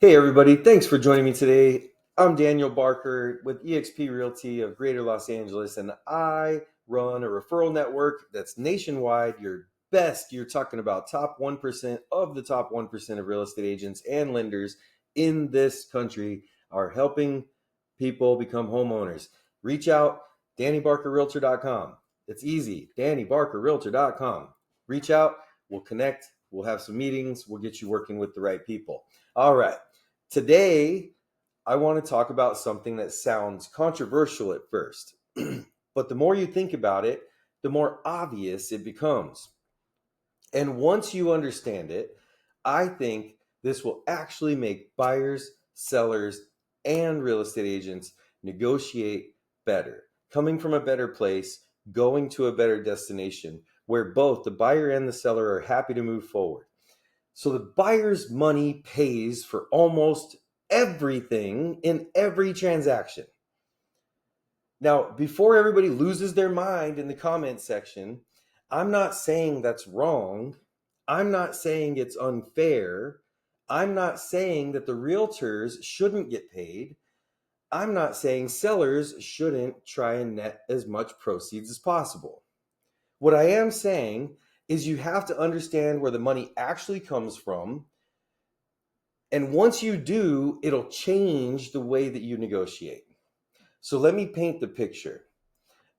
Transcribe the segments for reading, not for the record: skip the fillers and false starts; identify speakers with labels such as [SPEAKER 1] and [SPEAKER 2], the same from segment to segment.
[SPEAKER 1] Hey everybody, thanks for joining me today. I'm Daniel Barker with eXp Realty of Greater Los Angeles, and I run a referral network that's nationwide. You're talking about top 1% of the top 1% of real estate agents and lenders in this country are helping people become homeowners. Reach out, DannyBarkerRealtor.com. It's easy, DannyBarkerRealtor.com. Reach out, we'll connect, we'll have some meetings, we'll get you working with the right people. All right. Today, I want to talk about something that sounds controversial at first, but the more you think about it, the more obvious it becomes. And once you understand it, I think this will actually make buyers, sellers, and real estate agents negotiate better, coming from a better place, going to a better destination where both the buyer and the seller are happy to move forward. So the buyer's money pays for almost everything in every transaction. Now, before everybody loses their mind in the comment section, I'm not saying that's wrong. I'm not saying it's unfair. I'm not saying that the realtors shouldn't get paid. I'm not saying sellers shouldn't try and net as much proceeds as possible. What I am saying is you have to understand where the money actually comes from. And once you do, it'll change the way that you negotiate. So let me paint the picture.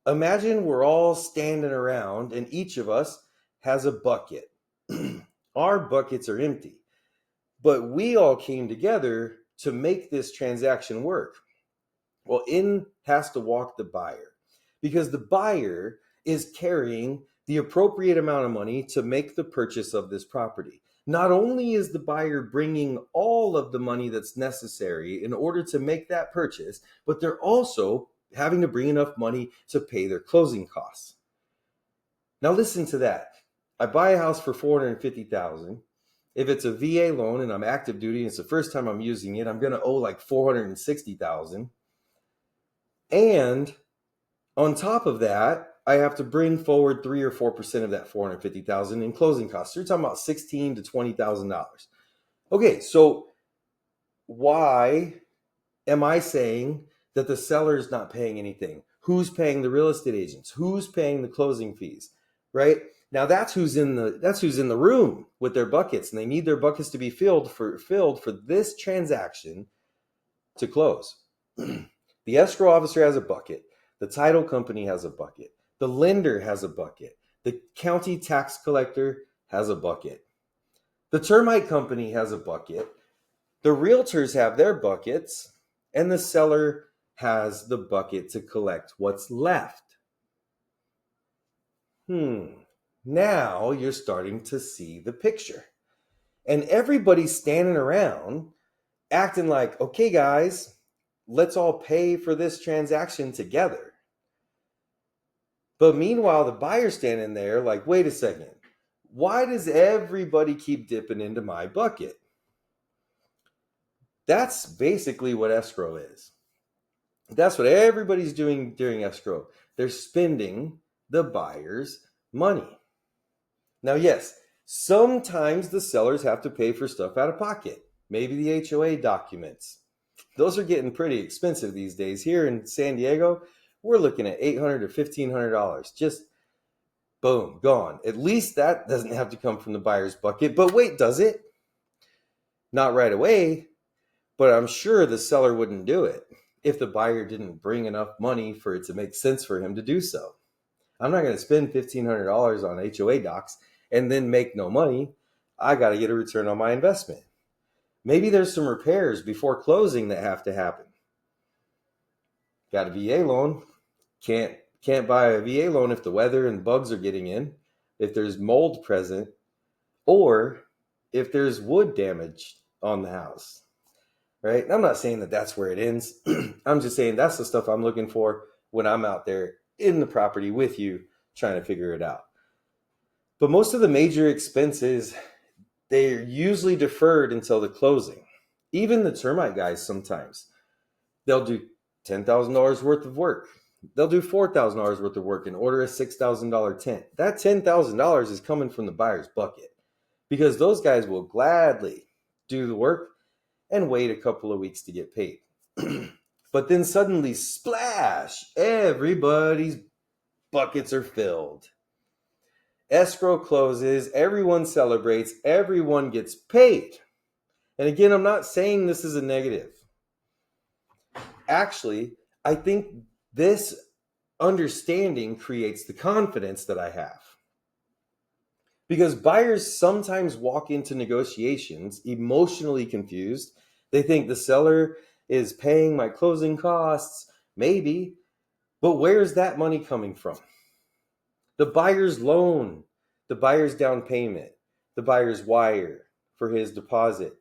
[SPEAKER 1] Imagine we're all standing around and each of us has a bucket. Our buckets are empty, but we all came together to make this transaction work. Well, in has to walk the buyer because the buyer is carrying the appropriate amount of money to make the purchase of this property. Not only is the buyer bringing all of the money that's necessary in order to make that purchase, but they're also having to bring enough money to pay their closing costs. Now listen to that. I buy a house for $450,000. If it's a VA loan and I'm active duty and it's the first time I'm using it, I'm going to owe like $460,000. And on top of that, I have to bring forward 3 or 4% of that $450,000 in closing costs. So you're talking about $16,000 to $20,000. Okay, so why am I saying that the seller is not paying anything? Who's paying the real estate agents? Who's paying the closing fees? Right? Now that's who's in the room with their buckets, and they need their buckets to be filled for this transaction to close. The escrow officer has a bucket. The title company has a bucket. The lender has a bucket. The county tax collector has a bucket. The termite company has a bucket. The realtors have their buckets, and the seller has the bucket to collect what's left. Now you're starting to see the picture. And everybody's standing around acting like, okay, guys, let's all pay for this transaction together. But meanwhile, the buyer's standing there like, wait a second, why does everybody keep dipping into my bucket? That's basically what escrow is. That's what everybody's doing during escrow. They're spending the buyer's money. Now, yes, sometimes the sellers have to pay for stuff out of pocket. Maybe the HOA documents. Those are getting pretty expensive these days. Here in San Diego, we're looking at $800 to $1,500. Just boom, gone. At least that doesn't have to come from the buyer's bucket. But wait, does it? Not right away, but I'm sure the seller wouldn't do it if the buyer didn't bring enough money for it to make sense for him to do so. I'm not going to spend $1,500 on HOA docs and then make no money. I got to get a return on my investment. Maybe there's some repairs before closing that have to happen. Got a VA loan. Can't buy a VA loan if the weather and bugs are getting in, if there's mold present, or if there's wood damage on the house. Right? I'm not saying that that's where it ends. I'm just saying that's the stuff I'm looking for when I'm out there in the property with you trying to figure it out. But most of the major expenses, they're usually deferred until the closing. Even the termite guys sometimes, they'll do $10,000 worth of work. They'll do $4,000 worth of work and order a $6,000 tent. That $10,000 is coming from the buyer's bucket because those guys will gladly do the work and wait a couple of weeks to get paid. But then suddenly, splash, everybody's buckets are filled. Escrow closes, everyone celebrates, everyone gets paid. And again, I'm not saying this is a negative. Actually, I think this understanding creates the confidence that I have. Because buyers sometimes walk into negotiations emotionally confused. They think the seller is paying my closing costs, maybe, but where's that money coming from? The buyer's loan, the buyer's down payment, the buyer's wire for his deposit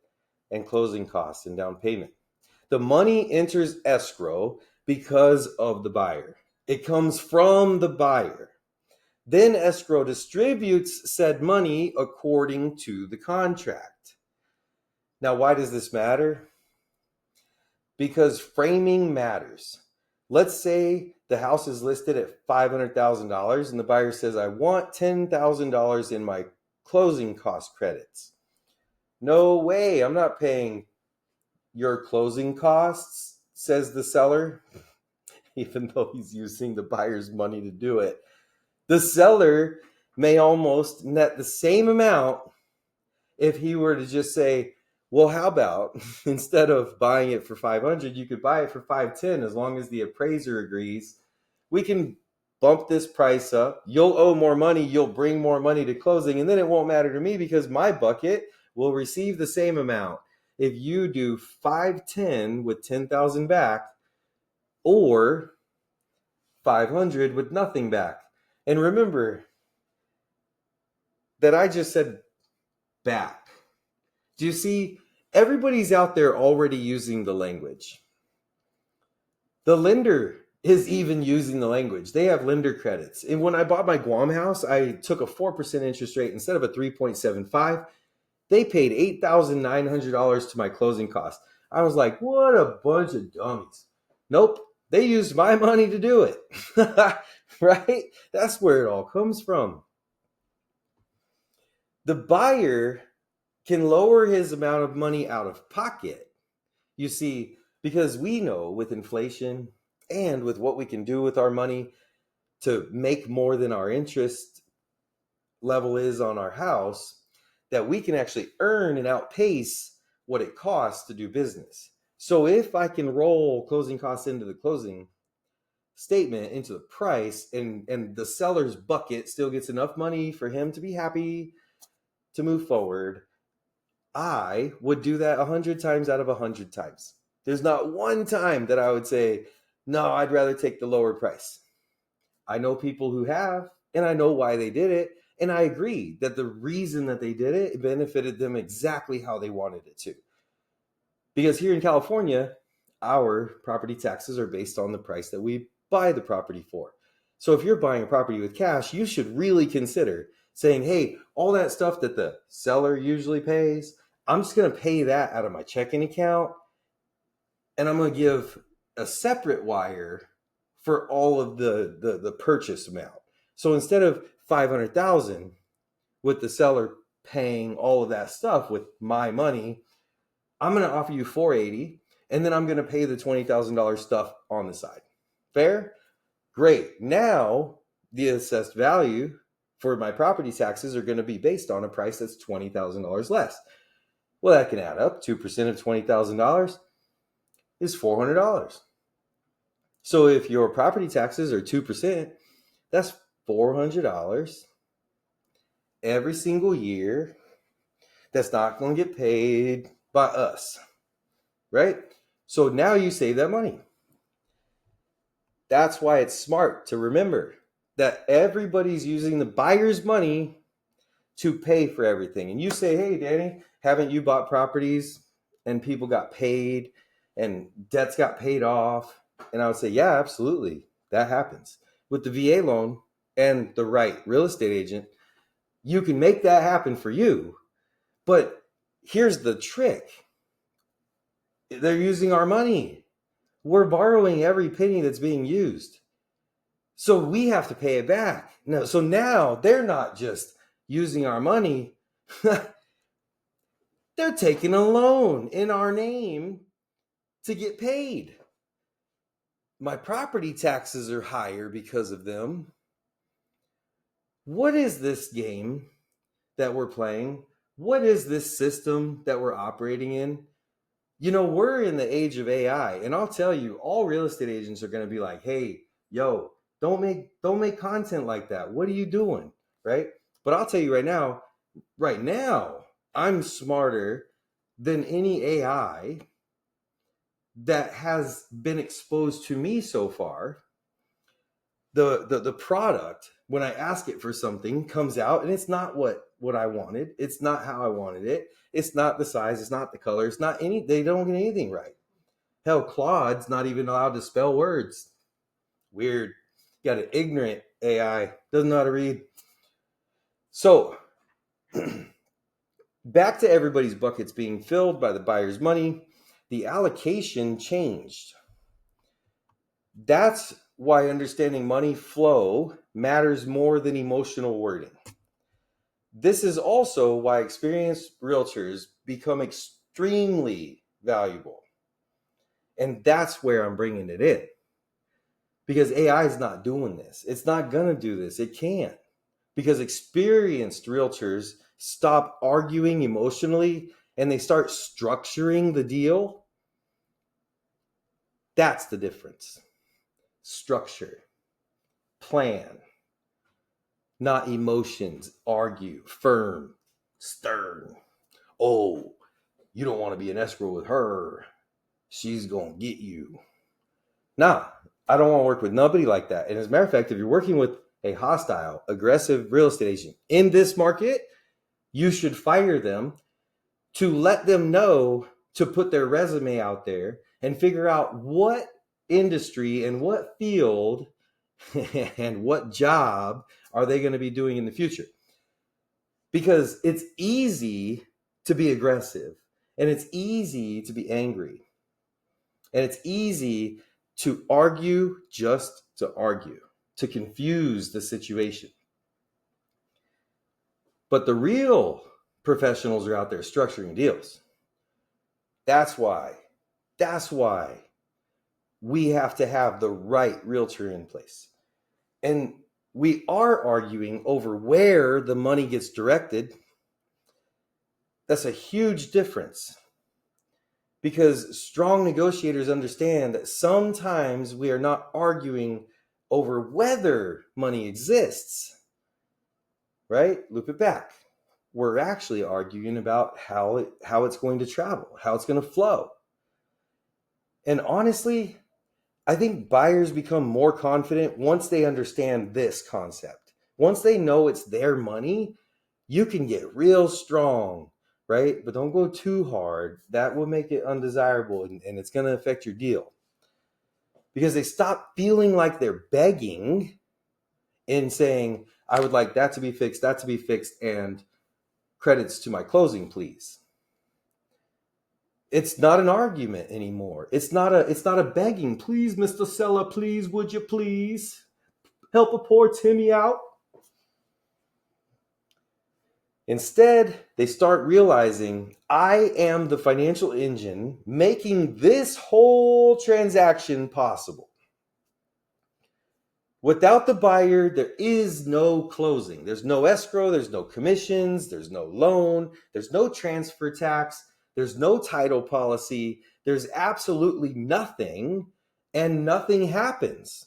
[SPEAKER 1] and closing costs and down payment. The money enters escrow because of the buyer. It comes from the buyer. Then escrow distributes said money according to the contract. Now, why does this matter? Because framing matters. Let's say the house is listed at $500,000 and the buyer says, I want $10,000 in my closing cost credits. No way, I'm not paying your closing costs, says the seller, even though he's using the buyer's money to do it. The seller may almost net the same amount if he were to just say, well, how about instead of buying it for 500, you could buy it for 510 as long as the appraiser agrees. We can bump this price up. You'll owe more money. You'll bring more money to closing. And then it won't matter to me because my bucket will receive the same amount if you do 510 with 10,000 back or 500 with nothing back. And remember that I just said back. Do you see? Everybody's out there already using the language. The lender is even using the language. They have lender credits. And when I bought my Guam house, I took a 4% interest rate instead of a 3.75. They paid $8,900 to my closing cost. I was like, what a bunch of dummies. Nope. They used my money to do it. Right? That's where it all comes from. The buyer can lower his amount of money out of pocket. You see, because we know with inflation and with what we can do with our money to make more than our interest level is on our house, that we can actually earn and outpace what it costs to do business. So if I can roll closing costs into the closing statement, into the price, and the seller's bucket still gets enough money for him to be happy to move forward, I would do that 100 times out of 100 times. There's not one time that I would say, no, I'd rather take the lower price. I know people who have, and I know why they did it. And I agree that the reason that they did it benefited them exactly how they wanted it to. Because here in California, our property taxes are based on the price that we buy the property for. So if you're buying a property with cash, you should really consider saying, hey, all that stuff that the seller usually pays, I'm just going to pay that out of my checking account. And I'm going to give a separate wire for all of the purchase amount. So instead of 500,000 with the seller paying all of that stuff with my money, I'm going to offer you 480, and then I'm going to pay the $20,000 stuff on the side. Fair? Great. Now the assessed value for my property taxes are going to be based on a price that's $20,000 less. Well, that can add up. 2% of $20,000 is $400. So if your property taxes are 2%, that's $400 every single year that's not going to get paid by us, right? So now you save that money. That's why it's smart to remember that everybody's using the buyer's money to pay for everything. And you say, hey, Danny, haven't you bought properties and people got paid and debts got paid off? And I would say, yeah, absolutely. That happens. With the VA loan and the right real estate agent, you can make that happen for you. But here's the trick. They're using our money. We're borrowing every penny that's being used. So we have to pay it back. No, so now they're not just using our money. They're taking a loan in our name to get paid. My property taxes are higher because of them. What is this game that we're playing? What is this system that we're operating in? We're in the age of AI, and I'll tell you, all real estate agents are going to be like, "Hey, yo, don't make content like that. What are you doing?" Right? But I'll tell you right now, I'm smarter than any AI that has been exposed to me so far. The product, when I ask it for something, comes out and it's not what I wanted. It's not how I wanted it. It's not the size. It's not the color. It's not any. They don't get anything right. Hell, Claude's not even allowed to spell words. Weird. Got an ignorant AI. Doesn't know how to read. So back to everybody's buckets being filled by the buyer's money. The allocation changed. That's why understanding money flow matters more than emotional wording. This is also why experienced realtors become extremely valuable. And that's where I'm bringing it in. Because AI is not doing this. It's not going to do this. It can't. Because experienced realtors stop arguing emotionally and they start structuring the deal. That's the difference. Structure, plan, not emotions, argue, firm, stern. Oh, you don't want to be an escrow with her. She's going to get you. Nah, I don't want to work with nobody like that. And as a matter of fact, if you're working with a hostile, aggressive real estate agent in this market, you should fire them to let them know to put their resume out there and figure out what industry and what field and what job are they going to be doing in the future. Because it's easy to be aggressive and it's easy to be angry and it's easy to argue just to argue, to confuse the situation. But the real professionals are out there structuring deals. That's why we have to have the right realtor in place. And we are arguing over where the money gets directed. That's a huge difference. Because strong negotiators understand that sometimes we are not arguing over whether money exists, right? Loop it back. We're actually arguing about how it's going to travel, how it's going to flow. And honestly, I think buyers become more confident once they understand this concept. Once they know it's their money, you can get real strong, right? But don't go too hard. That will make it undesirable and it's going to affect your deal. Because they stop feeling like they're begging and saying, I would like that to be fixed, and credits to my closing, please. It's not an argument anymore. It's not a begging. Please, Mr. Seller, please, would you please help a poor Timmy out? Instead, they start realizing I am the financial engine making this whole transaction possible. Without the buyer, there is no closing. There's no escrow, there's no commissions, there's no loan, there's no transfer tax, there's no title policy, there's absolutely nothing, and nothing happens.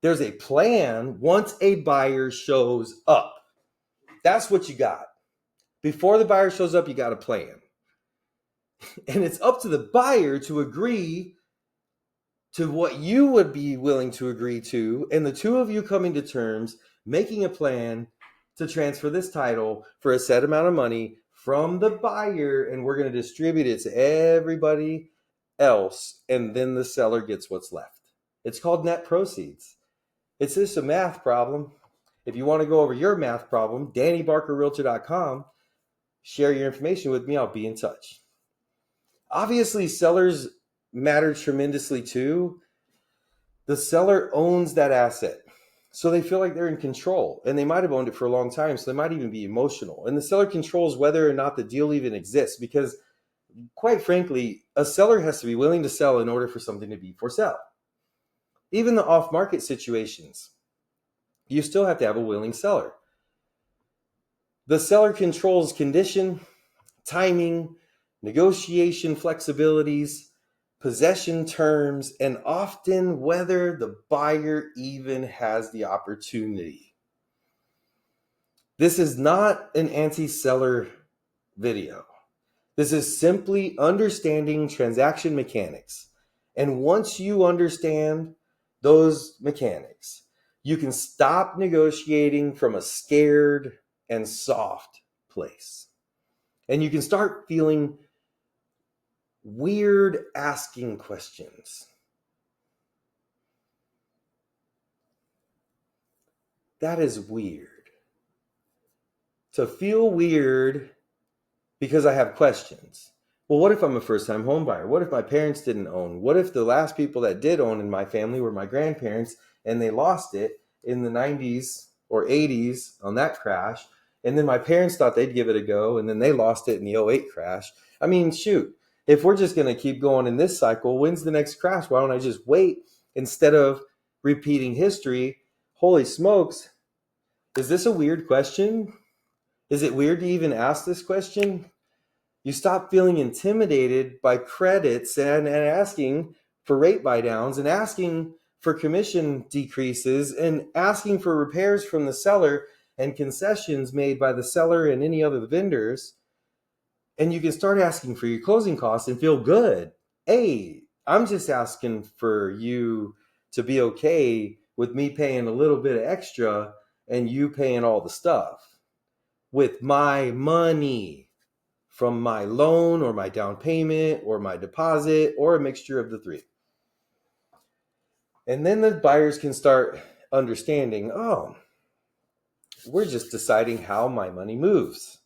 [SPEAKER 1] There's a plan once a buyer shows up. That's what you got. Before the buyer shows up, you got a plan. And it's up to the buyer to agree to what you would be willing to agree to, and the two of you coming to terms, making a plan to transfer this title for a set amount of money from the buyer, and we're going to distribute it to everybody else, and then the seller gets what's left. It's called net proceeds. It's just a math problem. If you want to go over your math problem, DannyBarkerRealtor.com, share your information with me. I'll be in touch. Obviously, sellers matter tremendously too. The seller owns that asset. So they feel like they're in control, and they might have owned it for a long time. So they might even be emotional. And the seller controls whether or not the deal even exists, because quite frankly, a seller has to be willing to sell in order for something to be for sale. Even the off market situations, you still have to have a willing seller. The seller controls condition, timing, negotiation flexibilities, possession terms, and often whether the buyer even has the opportunity. This is not an anti-seller video. This is simply understanding transaction mechanics. And once you understand those mechanics, you can stop negotiating from a scared and soft place. And you can start feeling weird asking questions. That is weird. To feel weird because I have questions. Well, what if I'm a first-time home buyer? What if my parents didn't own? What if the last people that did own in my family were my grandparents and they lost it in the 90s or 80s on that crash? And then my parents thought they'd give it a go and then they lost it in the '08 crash. I mean, shoot, if we're just going to keep going in this cycle, when's the next crash? Why don't I just wait instead of repeating history? Holy smokes. Is this a weird question? Is it weird to even ask this question? You stop feeling intimidated by credits and asking for rate buy downs and asking for commission decreases and asking for repairs from the seller and concessions made by the seller and any other vendors. And you can start asking for your closing costs and feel good. Hey, I'm just asking for you to be okay with me paying a little bit of extra and you paying all the stuff with my money from my loan or my down payment or my deposit or a mixture of the three. And then the buyers can start understanding, oh, we're just deciding how my money moves.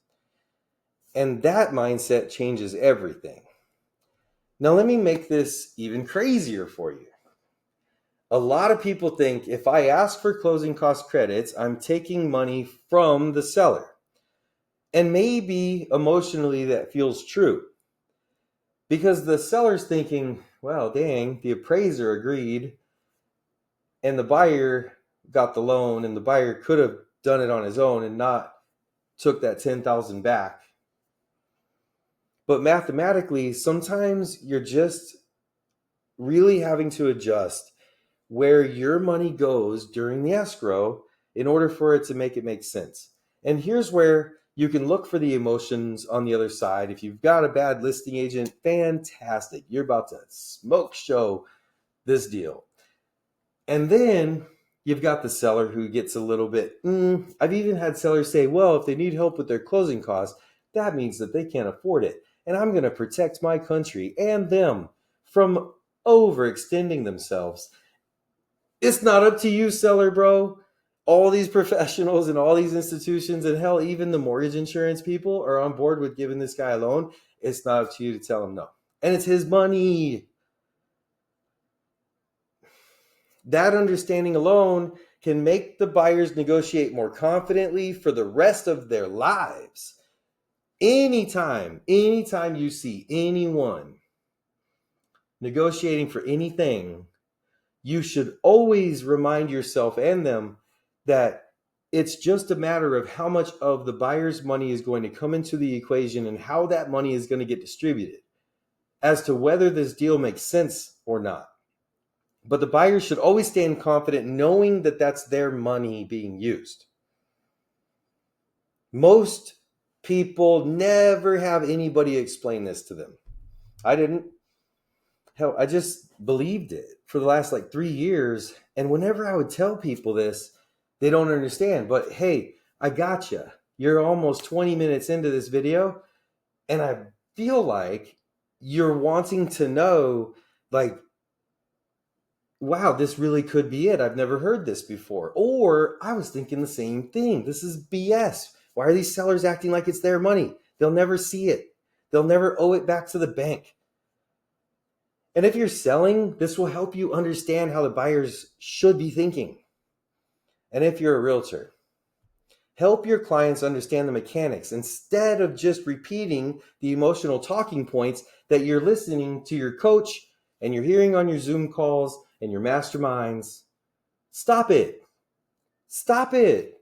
[SPEAKER 1] And that mindset changes everything. Now, let me make this even crazier for you. A lot of people think if I ask for closing cost credits, I'm taking money from the seller. And maybe emotionally that feels true. Because the seller's thinking, well, dang, the appraiser agreed and the buyer got the loan and the buyer could have done it on his own and not took that 10,000 back. But mathematically, sometimes you're just really having to adjust where your money goes during the escrow in order for it to make sense. And here's where you can look for the emotions on the other side. If you've got a bad listing agent, fantastic. You're about to smoke show this deal. And then you've got the seller who gets a little bit, I've even had sellers say, well, if they need help with their closing costs, that means that they can't afford it. And I'm going to protect my country and them from overextending themselves. It's not up to you, seller bro. All these professionals and all these institutions, and hell, even the mortgage insurance people are on board with giving this guy a loan. It's not up to you to tell him no. And it's his money. That understanding alone can make the buyers negotiate more confidently for the rest of their lives. Anytime you see anyone negotiating for anything, you should always remind yourself and them that it's just a matter of how much of the buyer's money is going to come into the equation and how that money is going to get distributed as to whether this deal makes sense or not. But the buyer should always stand confident knowing that that's their money being used. Most people never have anybody explain this to them. I didn't. Hell, I just believed it for the last 3 years. And whenever I would tell people this, they don't understand. But hey, I gotcha. You're almost 20 minutes into this video. And I feel like you're wanting to know, wow, this really could be it. I've never heard this before. Or I was thinking the same thing. This is BS. Why are these sellers acting like it's their money? They'll never see it. They'll never owe it back to the bank. And if you're selling, this will help you understand how the buyers should be thinking. And if you're a realtor, help your clients understand the mechanics instead of just repeating the emotional talking points that you're listening to your coach and you're hearing on your Zoom calls and your masterminds. Stop it. Stop it.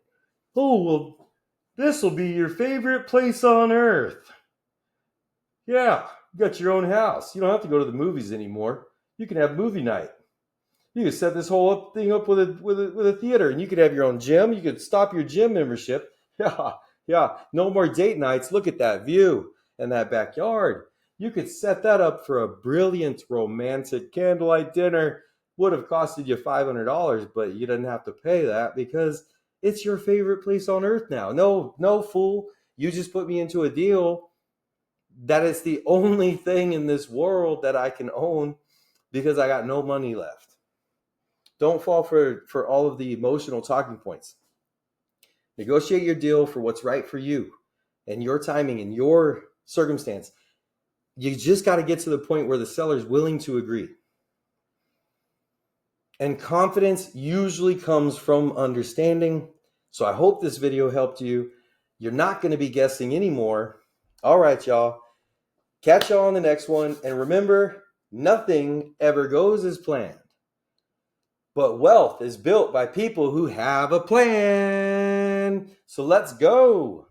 [SPEAKER 1] Oh, well, this will be your favorite place on earth. Yeah, you got your own house. You don't have to go to the movies anymore. You can have movie night. You could set this whole thing up with a theater, and you could have your own gym. You could stop your gym membership. Yeah, yeah. No more date nights. Look at that view and that backyard. You could set that up for a brilliant romantic candlelight dinner. Would have costed you $500, but you didn't have to pay that because it's your favorite place on earth now. No, no, fool. You just put me into a deal that is the only thing in this world that I can own because I got no money left. Don't fall for all of the emotional talking points. Negotiate your deal for what's right for you and your timing and your circumstance. You just got to get to the point where the seller is willing to agree. And confidence usually comes from understanding. So I hope this video helped you. You're not going to be guessing anymore. All right, y'all. Catch y'all on the next one. And remember, nothing ever goes as planned. But wealth is built by people who have a plan. So let's go.